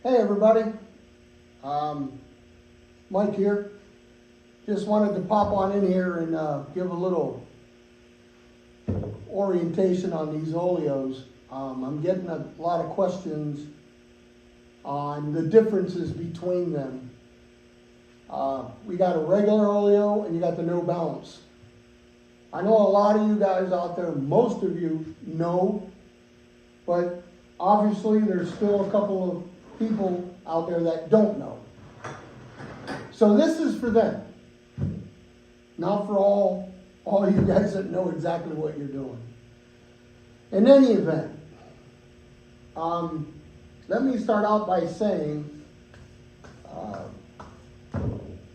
Hey everybody, Mike here. Just wanted to pop on in here and give a little orientation on these Oleos. I'm getting a lot of questions on the differences between them. We got a regular Oleo and you got the no bounce. I know a lot of you guys out there, most of you know, but obviously there's still a couple of people out there that don't know. So this is for them, not for all you guys that know exactly what you're doing. In any event, let me start out by saying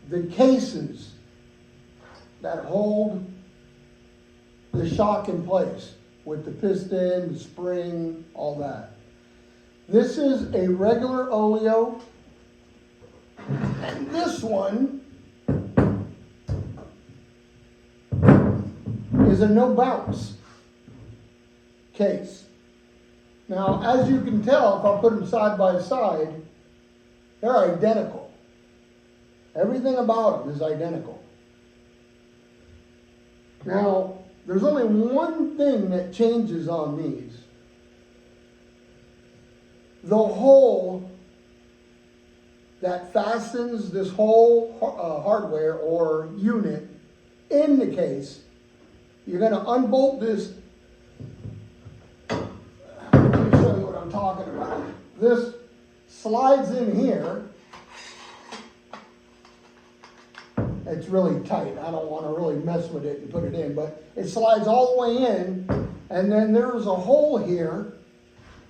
the cases that hold the shock in place with the piston, the spring, all that. This is a regular Oleo, and this one is a no bounce case. Now, as you can tell, if I put them side by side, they're identical. Everything about them is identical. Now, there's only one thing that changes on these. The hole that fastens this whole hardware or unit in the case, you're going to unbolt this. Let me show you what I'm talking about. This slides in here. It's really tight. I don't want to really mess with it and put it in, but it slides all the way in, and then there's a hole here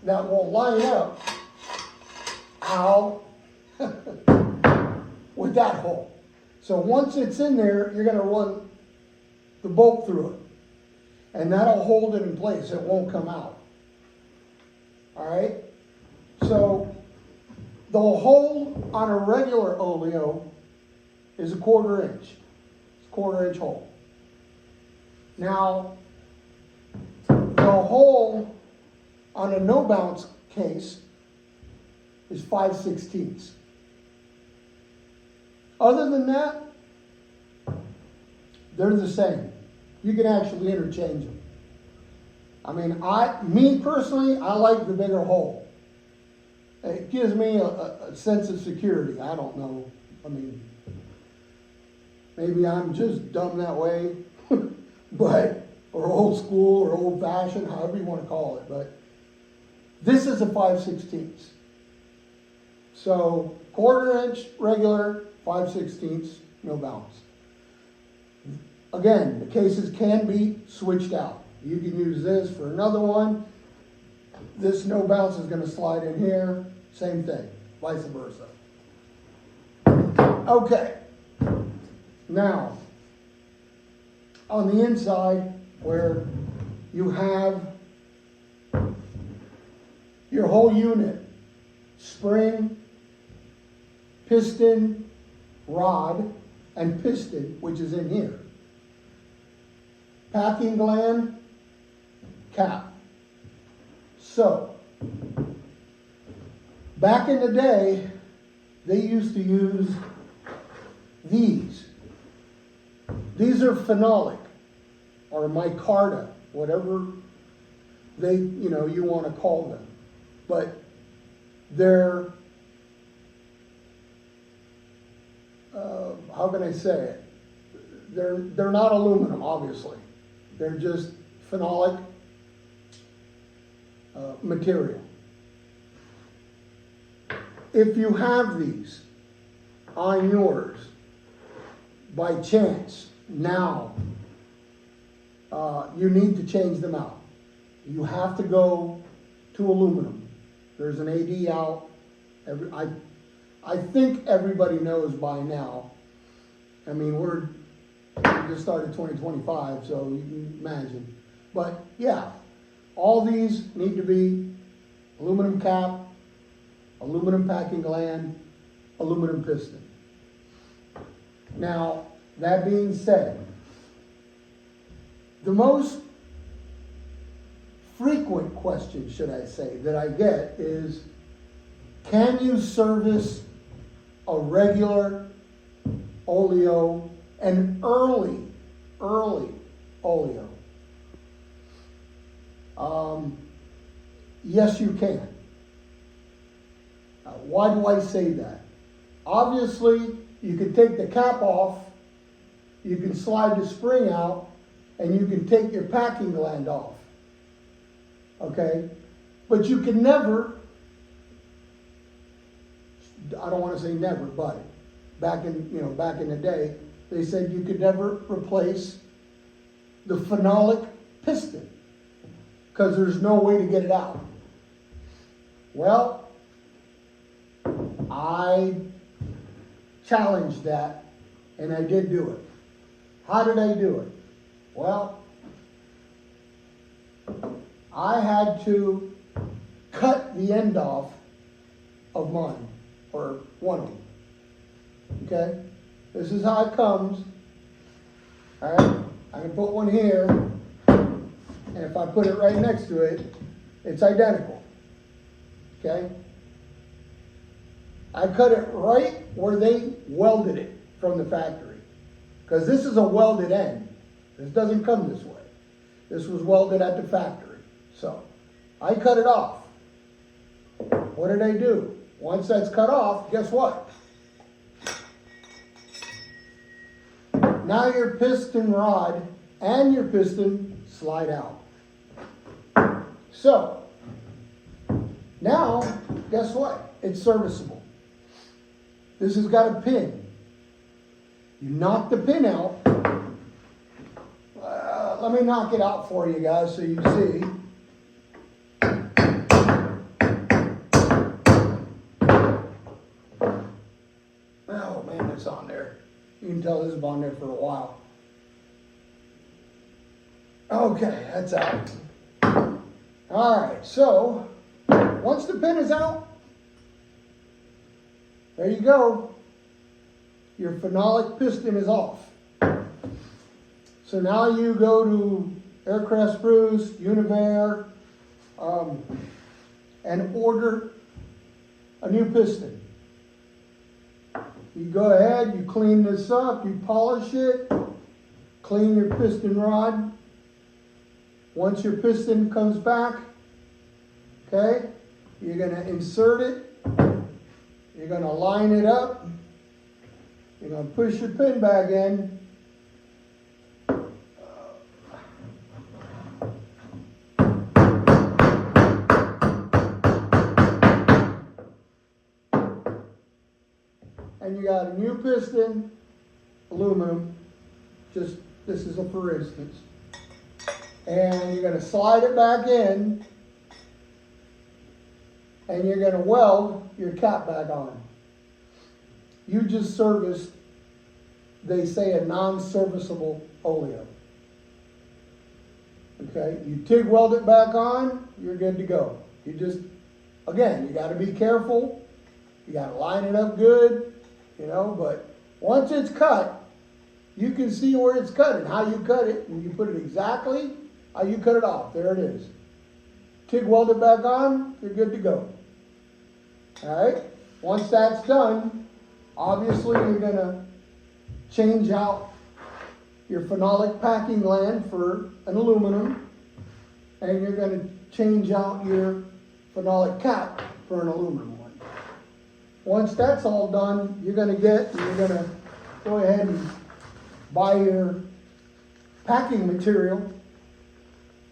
that will line up with that hole. So once it's in there, you're going to run the bolt through it, and that'll hold it in place. It won't come out. All right? So the hole on a regular Oleo is a 1/4 inch. It's a 1/4 inch hole. Now, the hole on a no bounce case is 5/16. Other than that, they're the same. You can actually interchange them. I mean, me personally, I like the bigger hole. It gives me a sense of security. I don't know. I mean, maybe I'm just dumb that way, but, or old school or old fashioned, however you want to call it, but this is a 5/16. So 1/4 inch regular, 5/16, no bounce. Again, the cases can be switched out. You can use this for another one. This no bounce is going to slide in here. Same thing, vice versa. Okay. Now, on the inside where you have your whole unit, spring, piston, rod, and piston, which is in here. Packing gland, cap. So, back in the day, they used to use these. These are phenolic or micarta, whatever you want to call them. But they're, how can I say it? They're not aluminum, obviously. They're just phenolic material. If you have these on yours, by chance, now, you need to change them out. You have to go to aluminum. There's an AD out. I think everybody knows by now. I mean, we just started 2025, so you can imagine. But yeah, all these need to be aluminum cap, aluminum packing gland, aluminum piston. Now, that being said, the most frequent question, should I say, that I get is, Can you service a regular Oleo, an early Oleo? Yes, you can. Why do I say that? Obviously, you can take the cap off, you can slide the spring out, and you can take your packing gland off. Okay? But you can never, I don't want to say never, but back in the day, they said you could never replace the phenolic piston because there's no way to get it out. Well, I challenged that, and I did do it. How did I do it? Well, I had to cut the end off of mine, or one of them. Okay? This is how it comes. All right? I can put one here, and if I put it right next to it, it's identical. Okay? I cut it right where they welded it from the factory. Because this is a welded end. This doesn't come this way. This was welded at the factory. So, I cut it off. What did I do? Once that's cut off, guess what? Now your piston rod and your piston slide out. So, now, guess what? It's serviceable. This has got a pin. You knock the pin out. Let me knock it out for you guys so you see. Oh man, it's on there. You can tell this is on there for a while. Okay, that's out. All right, so once the pin is out, there you go. Your phenolic piston is off. So now you go to Aircraft Spruce, Univair, and order a new piston. You go ahead, you clean this up, you polish it, clean your piston rod. Once your piston comes back, okay, you're going to insert it, you're going to line it up, you're going to push your pin back in. And you got a new piston, aluminum, just this is a for instance. And you're going to slide it back in, and you're going to weld your cap back on. You just serviced, they say, a non-serviceable Oleo. Okay, you TIG weld it back on, you're good to go. You just, again, you got to be careful. You got to line it up good, you know, but once it's cut, you can see where it's cut and how you cut it, and you put it exactly how you cut it off. There it is. TIG weld it back on, you're good to go. All right, once that's done, obviously you're going to change out your phenolic packing gland for an aluminum, and you're going to change out your phenolic cap for an aluminum one. Once that's all done, you're going to go ahead and buy your packing material,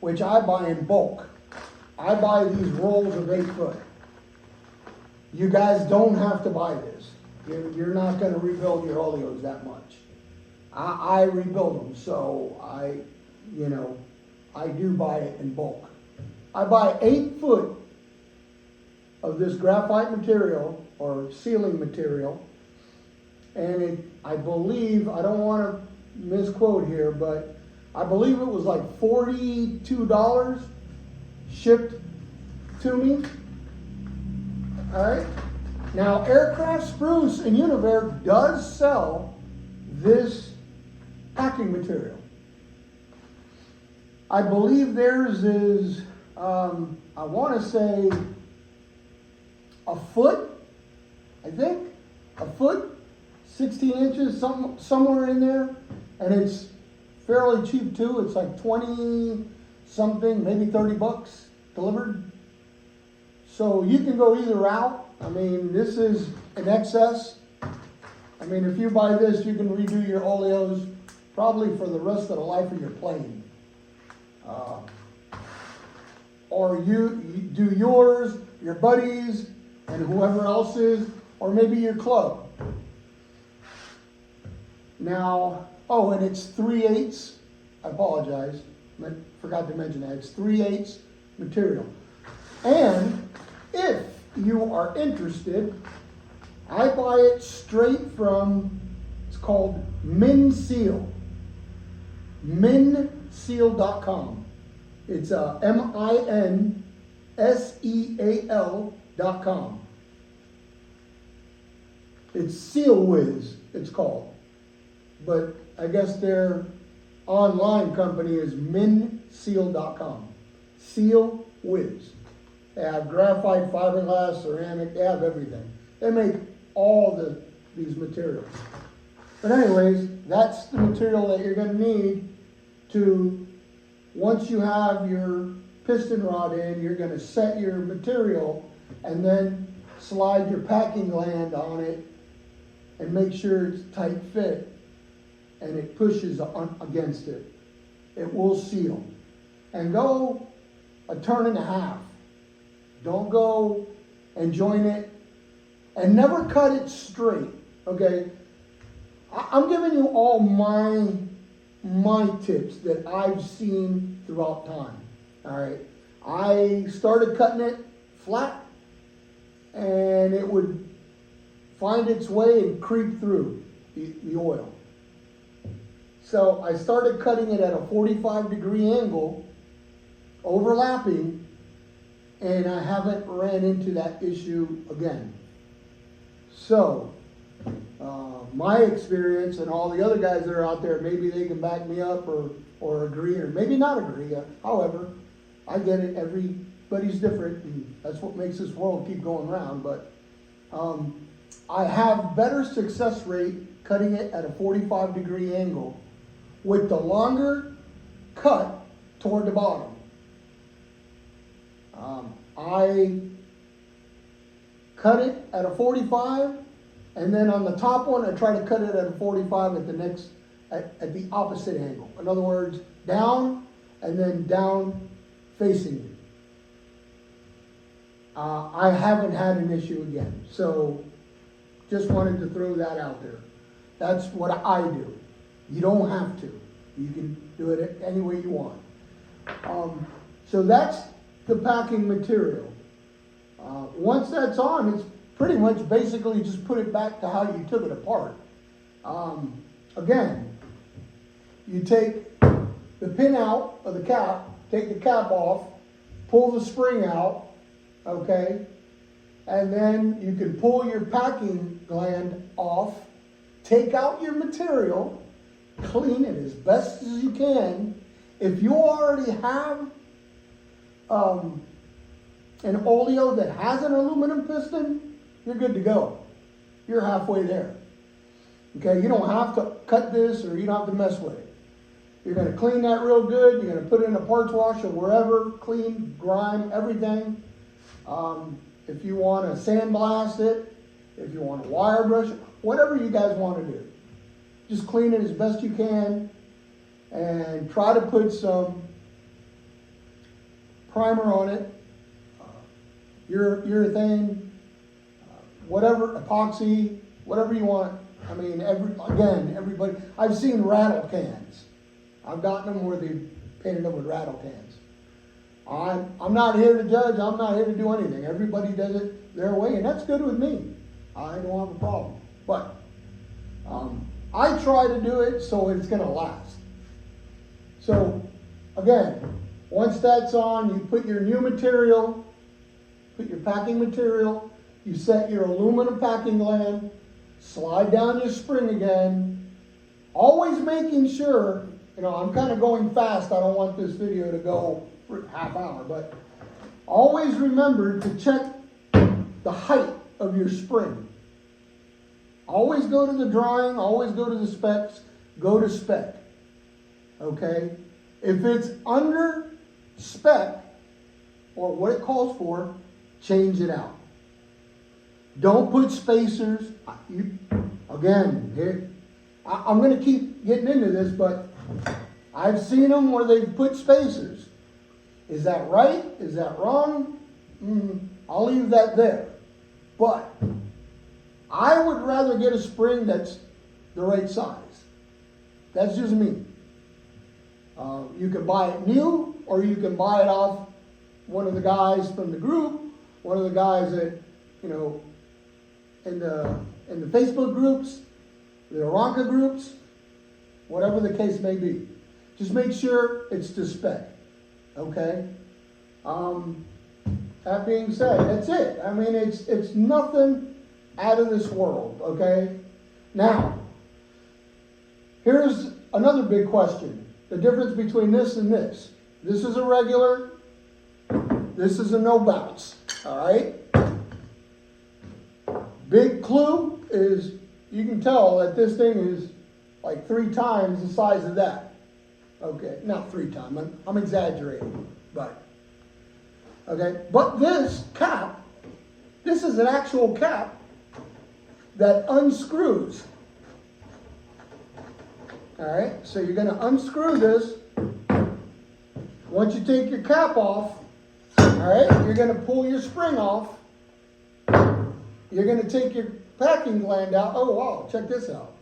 which I buy in bulk. I buy these rolls of 8 foot. You guys don't have to buy this. You're not going to rebuild your Oleos that much. I rebuild them, so I do buy it in bulk. I buy 8 foot of this graphite material or sealing material, and I believe, I don't want to misquote here, but I believe it was like $42 shipped to me. All right. Now, Aircraft Spruce and Univair does sell this packing material. I believe theirs is, I want to say a foot, I think, a foot, 16 inches, somewhere in there, and it's fairly cheap too. It's like 20 something, maybe 30 bucks delivered. So you can go either route. I mean, this is an excess. I mean, if you buy this, you can redo your Oleos probably for the rest of the life of your plane. Or you do yours, your buddies, and whoever else is, or maybe your club. Now, oh, and it's 3/8. I apologize, forgot to mention that. It's 3/8 material. And if you are interested, I buy it straight from, it's called MinSeal. MinSeal.com. It's MINSEAL.com. It's Seal Whiz, it's called. But I guess their online company is MinSeal.com. Seal Whiz. They have graphite, fiberglass, ceramic, they have everything. They make all these materials. But anyways, that's the material that you're going to need to, once you have your piston rod in, you're going to set your material and then slide your packing gland on it and make sure it's tight fit and it pushes against it. It will seal. And go a turn and a half. Don't go and join it, and never cut it straight, okay? I'm giving you all my tips that I've seen throughout time, all right? I started cutting it flat, and it would find its way and creep through the oil. So I started cutting it at a 45-degree angle, overlapping, and I haven't ran into that issue again. So, my experience and all the other guys that are out there, maybe they can back me up or agree, or maybe not agree. However, I get it, everybody's different, and that's what makes this world keep going around. But I have better success rate cutting it at a 45-degree angle with the longer cut toward the bottom. I cut it at a 45, and then on the top one, I try to cut it at a 45 at the opposite angle. In other words, down, and then down facing you. I haven't had an issue again. So, just wanted to throw that out there. That's what I do. You don't have to. You can do it any way you want. So that's the packing material. Once that's on, it's pretty much basically just put it back to how you took it apart. Again, you take the pin out of the cap, take the cap off, pull the spring out, okay? And then you can pull your packing gland off, take out your material, clean it as best as you can. If you already have an Oleo that has an aluminum piston, you're good to go. You're halfway there. Okay, you don't have to cut this, or you don't have to mess with it. You're going to clean that real good. You're going to put it in a parts washer, wherever, clean, grime, everything. If you want to sandblast it, if you want to wire brush it, whatever you guys want to do. Just clean it as best you can and try to put some primer on it, urethane, whatever, epoxy, whatever you want. I mean, everybody, I've seen rattle cans. I've gotten them where they painted them with rattle cans. I'm not here to judge. I'm not here to do anything. Everybody does it their way, and that's good with me. I don't have a problem. But I try to do it so it's going to last. So, again, once that's on, you put your new material, put your packing material, you set your aluminum packing gland, slide down your spring again, always making sure, I'm kind of going fast. I don't want this video to go for half hour, but always remember to check the height of your spring. Always go to the drawing, always go to the specs, go to spec. Okay? If it's under spec, or what it calls for, change it out. Don't put spacers. Again, here, I'm going to keep getting into this, but I've seen them where they've put spacers. Is that right? Is that wrong? I'll leave that there. But I would rather get a spring that's the right size. That's just me. You can buy it new, or you can buy it off one of the guys from the group, one of the guys that, you know, in the Facebook groups, the Aeronca groups, whatever the case may be. Just make sure it's to spec. Okay? That being said, that's it. I mean, it's nothing out of this world, okay? Now, here's another big question. The difference between this and this. This is a regular, this is a no bounce, all right? Big clue is you can tell that this thing is like 3 times the size of that. Okay, not 3 times, I'm exaggerating, but, okay? But this cap, this is an actual cap that unscrews. All right, so you're going to unscrew this. Once you take your cap off, all right, you're going to pull your spring off. You're going to take your packing gland out. Oh, wow, check this out.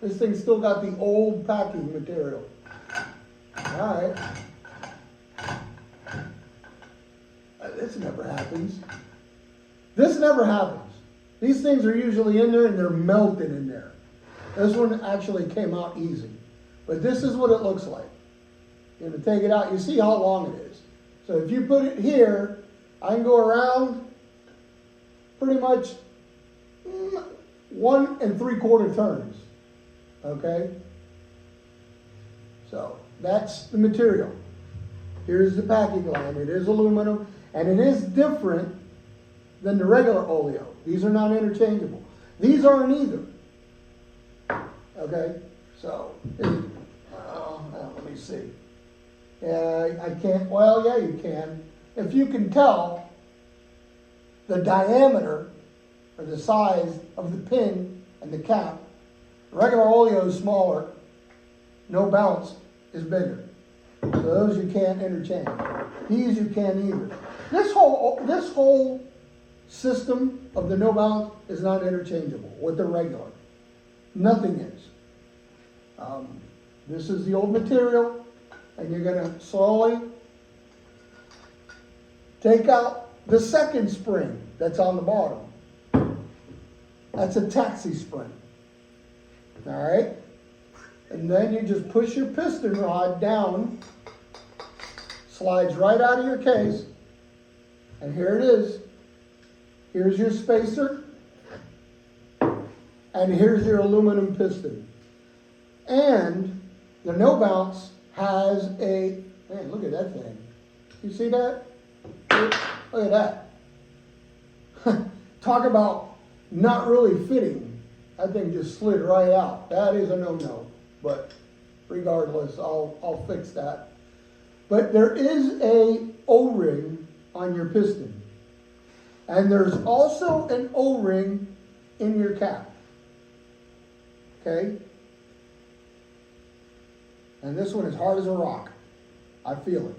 This thing's still got the old packing material. All right. This never happens. This never happens. These things are usually in there and they're melted in there. This one actually came out easy. But this is what it looks like. You're going to take it out. You see how long it is. So if you put it here, I can go around pretty much 1 3/4 turns. Okay? So that's the material. Here's the packing gland. It is aluminum. And it is different than the regular Oleo. These are not interchangeable. These aren't either. Okay, so, let me see. I can't, well, yeah, you can. If you can tell the diameter or the size of the pin and the cap, the regular Oleo is smaller, no bounce is bigger. So those you can't interchange. These you can't either. This whole system of the no bounce is not interchangeable with the regular. Nothing is. This is the old material, and you're going to slowly take out the second spring that's on the bottom. That's a taxi spring. All right? And then you just push your piston rod down, slides right out of your case, and here it is. Here's your spacer, and here's your aluminum piston. And the no bounce has a, man, look at that thing. You see that? Look at that. Talk about not really fitting. That thing just slid right out. That is a no-no. But regardless, I'll fix that. But there is a O-ring on your piston. And there's also an O-ring in your cap. Okay? And this one is hard as a rock. I feel it.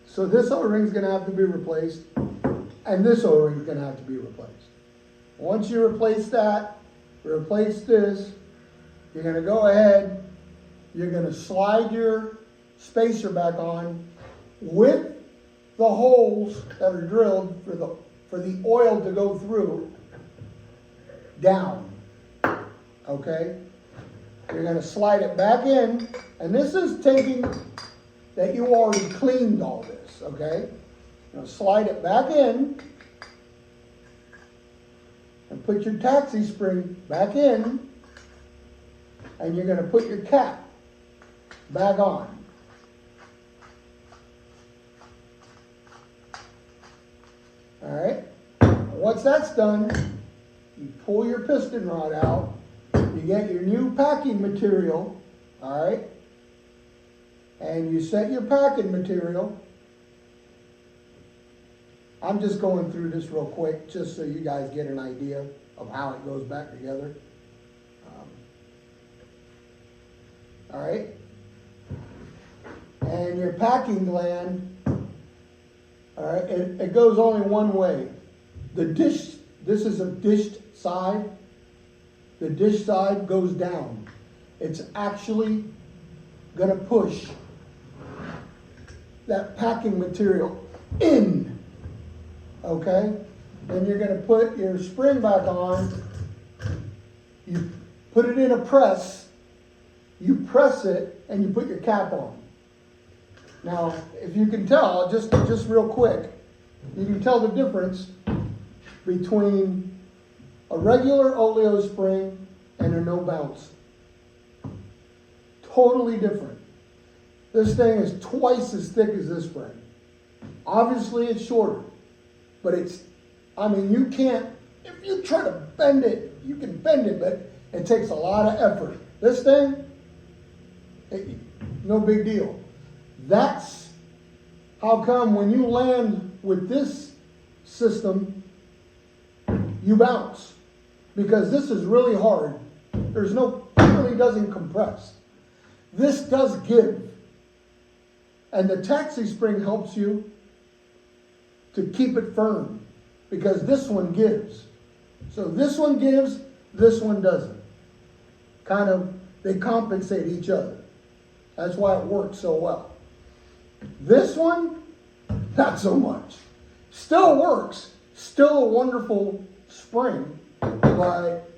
So this O-ring is going to have to be replaced. And this O-ring is going to have to be replaced. Once you replace that, replace this, you're going to go ahead, you're going to slide your spacer back on with the holes that are drilled for the oil to go through down. Okay? You're going to slide it back in, and this is taking that you already cleaned all this, okay? You're going to slide it back in and put your taxi spring back in, and you're going to put your cap back on. All right? Once that's done, you pull your piston rod out, you get your new packing material, all right? And you set your packing material. I'm just going through this real quick, just so you guys get an idea of how it goes back together. All right? And your packing gland, all right, it goes only one way. The dish, this is a dished side. The dish side goes down. It's actually going to push that packing material in, okay? Then you're going to put your spring back on. You put it in a press. You press it, and you put your cap on. Now, if you can tell, just real quick, you can tell the difference between a regular Oleo spring and a no bounce. Totally different. This thing is twice as thick as this spring. Obviously, it's shorter, but it's, I mean, you can't, if you try to bend it, you can bend it, but it takes a lot of effort. This thing, no big deal. That's how come when you land with this system, you bounce. Because this is really hard. There's no, it really doesn't compress. This does give. And the taxi spring helps you to keep it firm. Because this one gives. So this one gives, this one doesn't. Kind of, they compensate each other. That's why it works so well. This one, not so much. Still works. Still a wonderful spring, but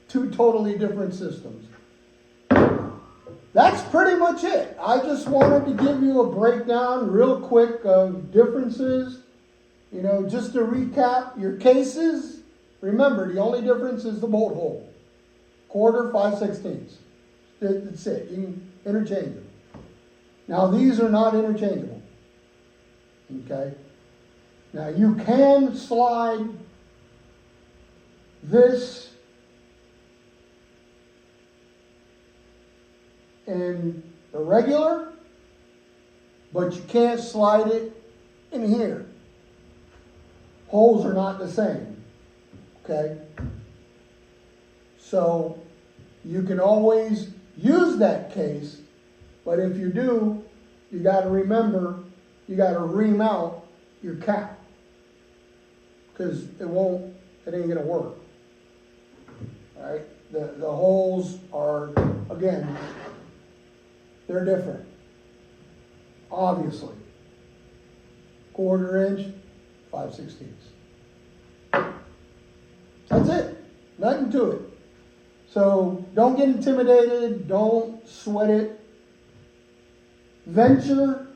two totally different systems. That's pretty much it. I just wanted to give you a breakdown real quick of differences. You know, just to recap, your cases, remember the only difference is the bolt hole. 1/4, 5/16. That's it. You can interchange them. Now these are not interchangeable. Okay? Now you can slide this in the regular, but you can't slide it in here. Holes are not the same. Okay? So you can always use that case, but if you do, you got to remember, you got to remount your cap, because it ain't gonna work. All right, the holes are, again, they're different. Obviously, 1/4 inch, 5/16. That's it. Nothing to it. So don't get intimidated. Don't sweat it. Venture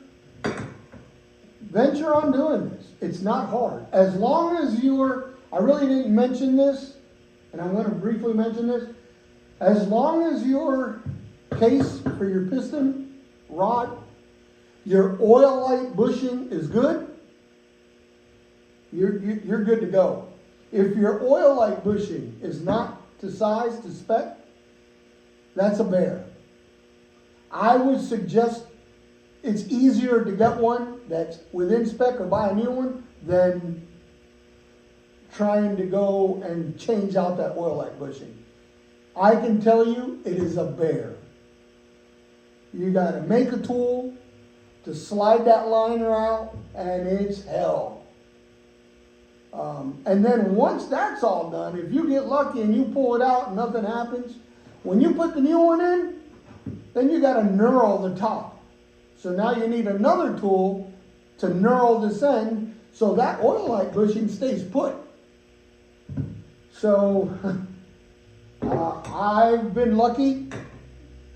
on doing this. It's not hard. As long as I really didn't mention this, and I'm going to briefly mention this. As long as your case for your piston rod, your oil light bushing is good, you're good to go. If your oil light bushing is not to size, to spec, that's a bear. I would suggest it's easier to get one that's within spec or buy a new one than trying to go and change out that oil light bushing. I can tell you it is a bear. You got to make a tool to slide that liner out, and it's hell. And then once that's all done, if you get lucky and you pull it out and nothing happens, when you put the new one in, then you got to knurl the top. So now you need another tool to knurl this end so that oil light bushing stays put. So I've been lucky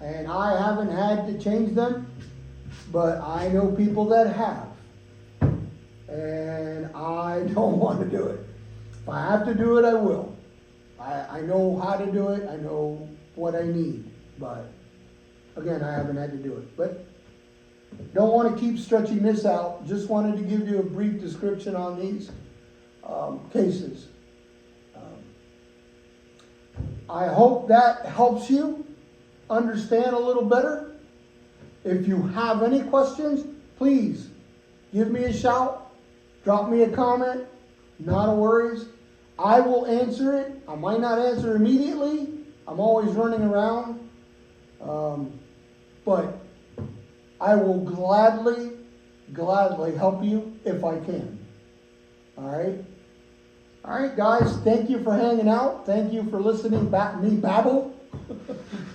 and I haven't had to change them, but I know people that have. And I don't want to do it. If I have to do it, I will. I know how to do it. I know what I need. But again, I haven't had to do it. But don't want to keep stretching this out. Just wanted to give you a brief description on these. cases. I hope that helps you understand a little better. If you have any questions, please give me a shout, drop me a comment, not a worries. I will answer it. I might not answer immediately. I'm always running around. But I will gladly help you if I can. All right? All right, guys, thank you for hanging out. Thank you for listening back me babble.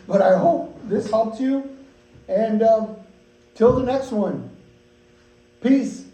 But I hope this helped you. And till the next one, peace.